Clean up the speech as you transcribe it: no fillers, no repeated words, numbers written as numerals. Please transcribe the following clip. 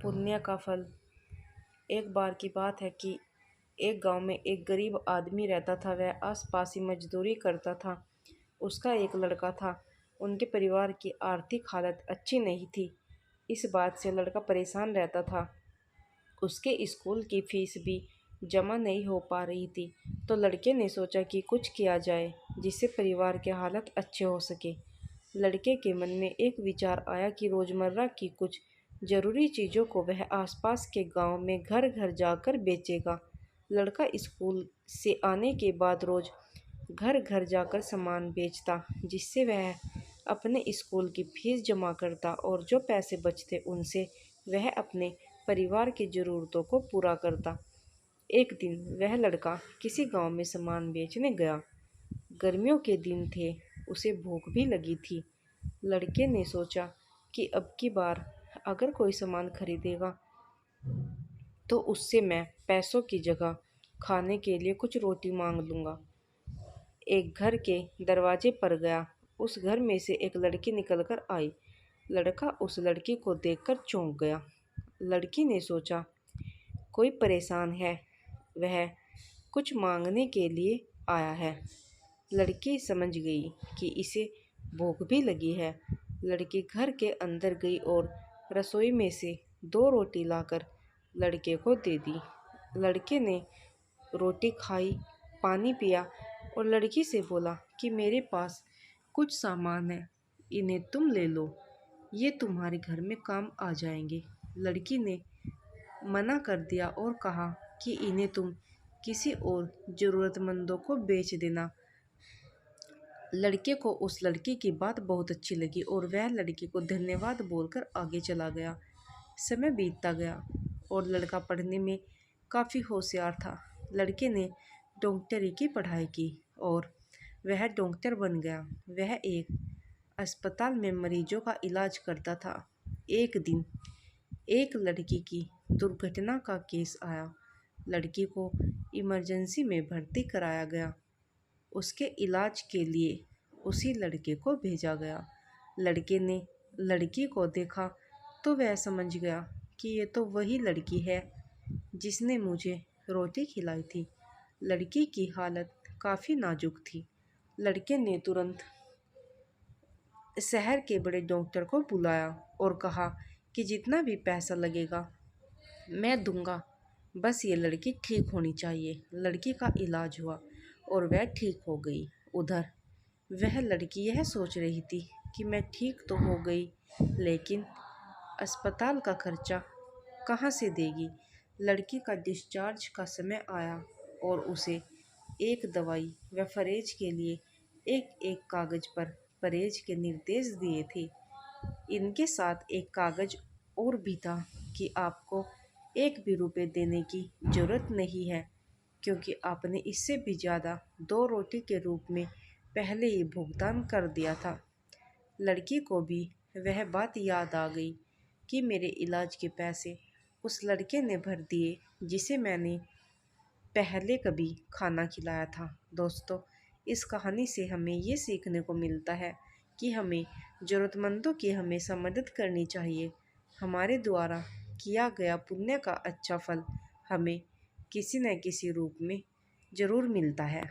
पुण्य का फल। एक बार की बात है कि एक गांव में एक गरीब आदमी रहता था। वह आसपास ही मजदूरी करता था। उसका एक लड़का था। उनके परिवार की आर्थिक हालत अच्छी नहीं थी। इस बात से लड़का परेशान रहता था। उसके स्कूल की फीस भी जमा नहीं हो पा रही थी। तो लड़के ने सोचा कि कुछ किया जाए जिससे परिवार के हालत अच्छे हो सके। लड़के के मन में एक विचार आया कि रोजमर्रा की कुछ जरूरी चीज़ों को वह आसपास के गांव में घर घर जाकर बेचेगा। लड़का स्कूल से आने के बाद रोज घर घर जाकर सामान बेचता, जिससे वह अपने स्कूल की फीस जमा करता और जो पैसे बचते उनसे वह अपने परिवार की ज़रूरतों को पूरा करता। एक दिन वह लड़का किसी गांव में सामान बेचने गया। गर्मियों के दिन थे, उसे भूख भी लगी थी। लड़के ने सोचा कि अब की बार अगर कोई सामान खरीदेगा तो उससे मैं पैसों की जगह खाने के लिए कुछ रोटी मांग लूँगा। एक घर के दरवाजे पर गया। उस घर में से एक लड़की निकलकर आई। लड़का उस लड़की को देखकर चौंक गया। लड़की ने सोचा कोई परेशान है, वह कुछ मांगने के लिए आया है। लड़की समझ गई कि इसे भूख भी लगी है। लड़की घर के अंदर गई और रसोई में से 2 रोटी लाकर लड़के को दे दी। लड़के ने रोटी खाई, पानी पिया और लड़की से बोला कि मेरे पास कुछ सामान है, इन्हें तुम ले लो, ये तुम्हारे घर में काम आ जाएंगे। लड़की ने मना कर दिया और कहा कि इन्हें तुम किसी और ज़रूरतमंदों को बेच देना। लड़के को उस लड़की की बात बहुत अच्छी लगी और वह लड़की को धन्यवाद बोलकर आगे चला गया। समय बीतता गया और लड़का पढ़ने में काफ़ी होशियार था। लड़के ने डॉक्टरी की पढ़ाई की और वह डॉक्टर बन गया। वह एक अस्पताल में मरीजों का इलाज करता था। एक दिन एक लड़की की दुर्घटना का केस आया। लड़की को इमरजेंसी में भर्ती कराया गया। उसके इलाज के लिए उसी लड़के को भेजा गया। लड़के ने लड़की को देखा तो वह समझ गया कि ये तो वही लड़की है जिसने मुझे रोटी खिलाई थी। लड़की की हालत काफ़ी नाजुक थी। लड़के ने तुरंत शहर के बड़े डॉक्टर को बुलाया और कहा कि जितना भी पैसा लगेगा मैं दूंगा, बस ये लड़की ठीक होनी चाहिए। लड़की का इलाज हुआ और वह ठीक हो गई। उधर वह लड़की यह सोच रही थी कि मैं ठीक तो हो गई, लेकिन अस्पताल का खर्चा कहाँ से देगी। लड़की का डिस्चार्ज का समय आया और उसे एक दवाई व फरेज के लिए एक एक कागज़ पर परहेज के निर्देश दिए थे। इनके साथ एक कागज़ और भी था कि आपको 1 भी रुपये देने की ज़रूरत नहीं है, क्योंकि आपने इससे भी ज़्यादा 2 रोटी के रूप में पहले ही भुगतान कर दिया था। लड़की को भी वह बात याद आ गई कि मेरे इलाज के पैसे उस लड़के ने भर दिए जिसे मैंने पहले कभी खाना खिलाया था। दोस्तों, इस कहानी से हमें ये सीखने को मिलता है कि हमें ज़रूरतमंदों की हमेशा मदद करनी चाहिए। हमारे द्वारा किया गया पुण्य का अच्छा फल हमें किसी न किसी रूप में ज़रूर मिलता है।